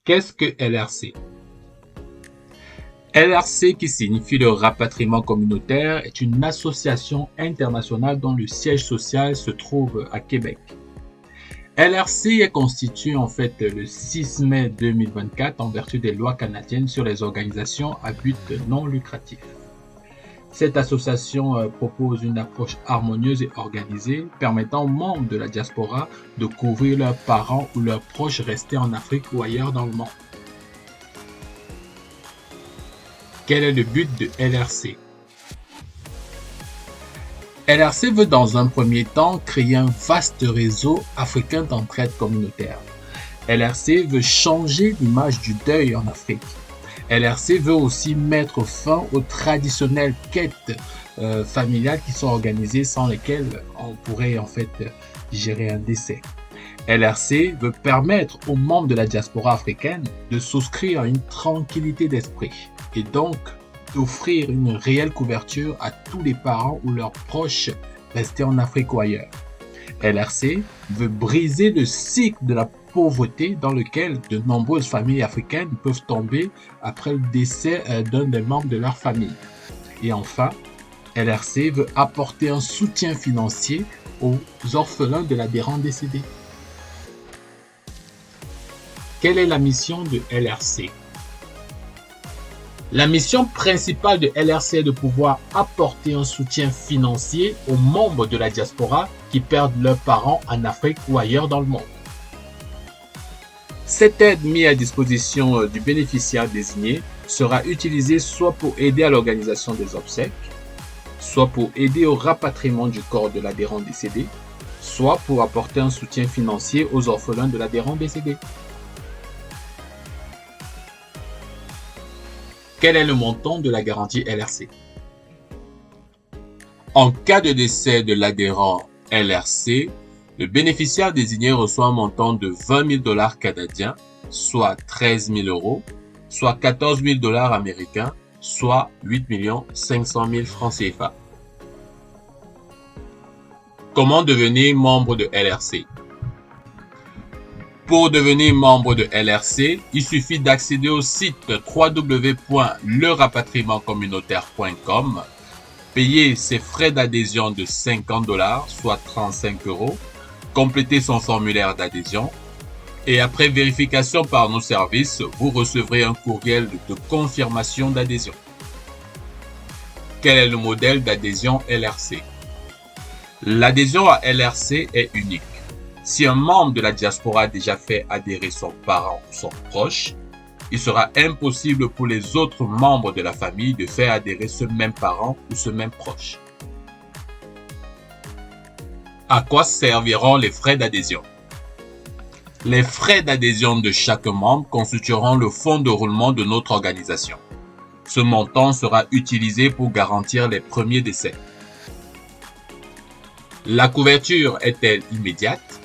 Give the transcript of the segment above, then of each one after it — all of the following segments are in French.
Qu'est-ce que LRC? LRC, qui signifie le rapatriement communautaire, est une association internationale dont le siège social se trouve à Québec. LRC est constituée en fait le 6 mai 2024 en vertu des lois canadiennes sur les organisations à but non lucratif. Cette association propose une approche harmonieuse et organisée permettant aux membres de la diaspora de couvrir leurs parents ou leurs proches restés en Afrique ou ailleurs dans le monde. Quel est le but de LRC? LRC veut dans un premier temps créer un vaste réseau africain d'entraide communautaire. LRC veut changer l'image du deuil en Afrique. LRC veut aussi mettre fin aux traditionnelles quêtes familiales qui sont organisées sans lesquelles on pourrait en fait gérer un décès. LRC veut permettre aux membres de la diaspora africaine de souscrire à une tranquillité d'esprit et donc d'offrir une réelle couverture à tous les parents ou leurs proches restés en Afrique ou ailleurs. LRC veut briser le cycle de la pauvreté dans lequel de nombreuses familles africaines peuvent tomber après le décès d'un des membres de leur famille. Et enfin, LRC veut apporter un soutien financier aux orphelins de l'adhérent décédé. Quelle est la mission de LRC? La mission principale de LRC est de pouvoir apporter un soutien financier aux membres de la diaspora qui perdent leurs parents en Afrique ou ailleurs dans le monde. Cette aide mise à disposition du bénéficiaire désigné sera utilisée soit pour aider à l'organisation des obsèques, soit pour aider au rapatriement du corps de l'adhérent décédé, soit pour apporter un soutien financier aux orphelins de l'adhérent décédé. Quel est le montant de la garantie LRC? En cas de décès de l'adhérent LRC, le bénéficiaire désigné reçoit un montant de 20 000 $ canadiens, soit 13 000 €, soit 14 000 $ américains, soit 8 500 000 francs CFA. Comment devenir membre de LRC? Pour devenir membre de LRC, il suffit d'accéder au site www.lerapatriemancommunautaire.com, payer ses frais d'adhésion de 50 $, soit 35 €, compléter son formulaire d'adhésion et après vérification par nos services, vous recevrez un courriel de confirmation d'adhésion. Quel est le modèle d'adhésion LRC? L'adhésion à LRC est unique. Si un membre de la diaspora a déjà fait adhérer son parent ou son proche, il sera impossible pour les autres membres de la famille de faire adhérer ce même parent ou ce même proche. À quoi serviront les frais d'adhésion? Les frais d'adhésion de chaque membre constitueront le fonds de roulement de notre organisation. Ce montant sera utilisé pour garantir les premiers décès. La couverture est-elle immédiate?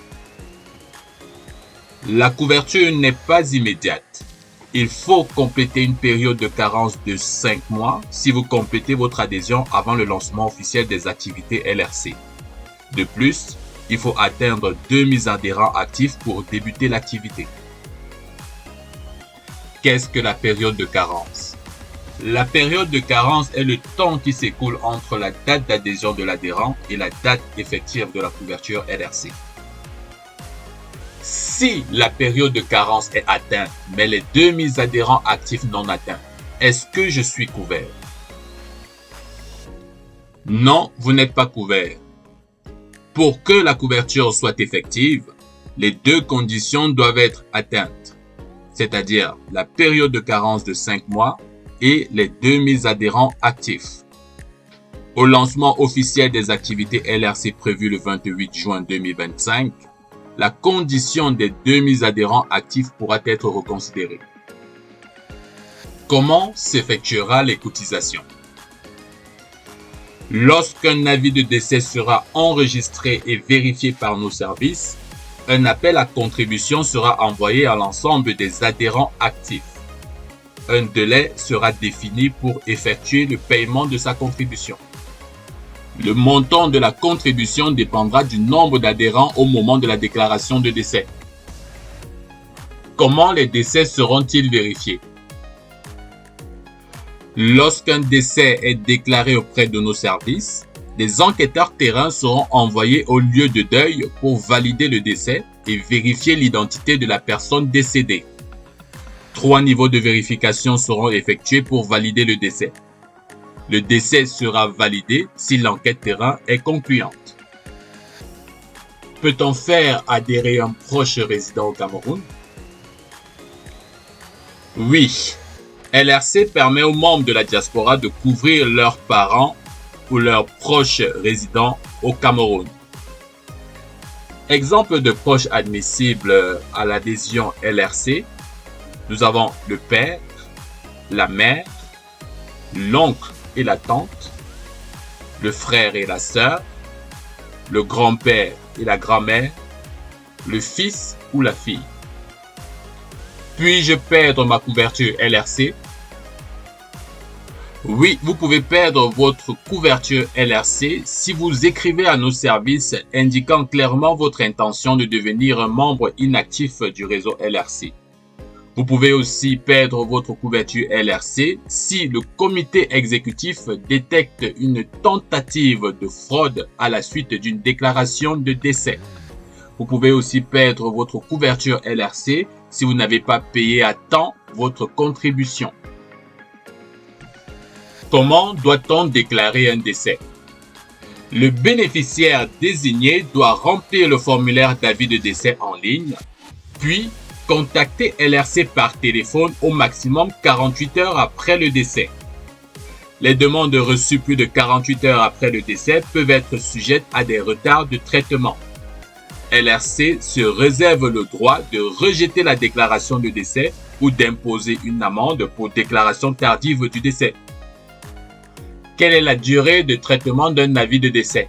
La couverture n'est pas immédiate. Il faut compléter une période de carence de 5 mois si vous complétez votre adhésion avant le lancement officiel des activités LRC. De plus, il faut atteindre 2000 adhérents actifs pour débuter l'activité. Qu'est-ce que la période de carence? La période de carence est le temps qui s'écoule entre la date d'adhésion de l'adhérent et la date effective de la couverture LRC. Si la période de carence est atteinte, mais les 2000 adhérents actifs non atteints, est-ce que je suis couvert? Non, vous n'êtes pas couvert. Pour que la couverture soit effective, les deux conditions doivent être atteintes, c'est-à-dire la période de carence de 5 mois et les 2000 adhérents actifs. Au lancement officiel des activités LRC prévu le 28 juin 2025, la condition des 2000 adhérents actifs pourra être reconsidérée. Comment s'effectuera les cotisations? Lorsqu'un avis de décès sera enregistré et vérifié par nos services, un appel à contribution sera envoyé à l'ensemble des adhérents actifs. Un délai sera défini pour effectuer le paiement de sa contribution. Le montant de la contribution dépendra du nombre d'adhérents au moment de la déclaration de décès. Comment les décès seront-ils vérifiés? Lorsqu'un décès est déclaré auprès de nos services, des enquêteurs terrain seront envoyés au lieu de deuil pour valider le décès et vérifier l'identité de la personne décédée. 3 niveaux de vérification seront effectués pour valider le décès. Le décès sera validé si l'enquête terrain est concluante. Peut-on faire adhérer un proche résident au Cameroun? Oui. LRC permet aux membres de la diaspora de couvrir leurs parents ou leurs proches résidents au Cameroun. Exemple de proches admissibles à l'adhésion LRC, nous avons le père, la mère, l'oncle et la tante, le frère et la sœur, le grand-père et la grand-mère, le fils ou la fille. Puis-je perdre ma couverture LRC? Oui, vous pouvez perdre votre couverture LRC si vous écrivez à nos services indiquant clairement votre intention de devenir un membre inactif du réseau LRC. Vous pouvez aussi perdre votre couverture LRC si le comité exécutif détecte une tentative de fraude à la suite d'une déclaration de décès. Vous pouvez aussi perdre votre couverture LRC si vous n'avez pas payé à temps votre contribution. Comment doit-on déclarer un décès? Le bénéficiaire désigné doit remplir le formulaire d'avis de décès en ligne, puis contacter LRC par téléphone au maximum 48 heures après le décès. Les demandes reçues plus de 48 heures après le décès peuvent être sujettes à des retards de traitement. LRC se réserve le droit de rejeter la déclaration de décès ou d'imposer une amende pour déclaration tardive du décès. Quelle est la durée de traitement d'un avis de décès?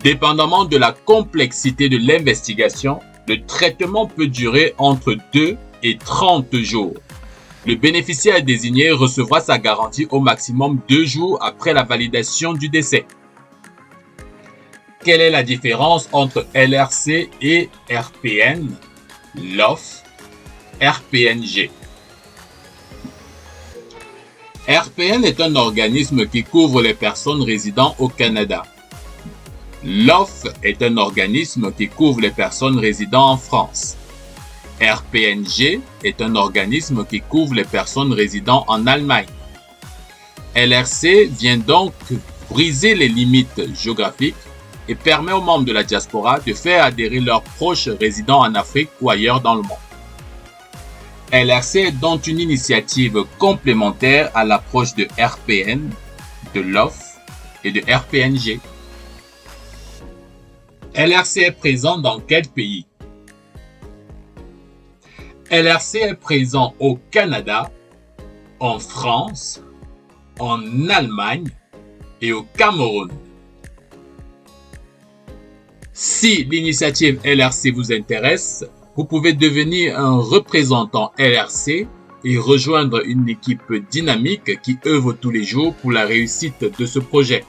Dépendamment de la complexité de l'investigation, le traitement peut durer entre 2 et 30 jours. Le bénéficiaire désigné recevra sa garantie au maximum 2 jours après la validation du décès. Quelle est la différence entre LRC et RPN, LOF, RPNG? RPN est un organisme qui couvre les personnes résidant au Canada. LOF est un organisme qui couvre les personnes résidant en France. RPNG est un organisme qui couvre les personnes résidant en Allemagne. LRC vient donc briser les limites géographiques et permet aux membres de la diaspora de faire adhérer leurs proches résidant en Afrique ou ailleurs dans le monde. LRC est donc une initiative complémentaire à l'approche de RPN, de LOF et de RPNG. LRC est présent dans quel pays? LRC est présent au Canada, en France, en Allemagne et au Cameroun. Si l'initiative LRC vous intéresse, vous pouvez devenir un représentant LRC et rejoindre une équipe dynamique qui œuvre tous les jours pour la réussite de ce projet.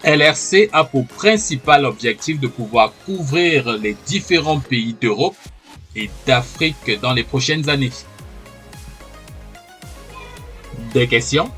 LRC a pour principal objectif de pouvoir couvrir les différents pays d'Europe et d'Afrique dans les prochaines années. Des questions?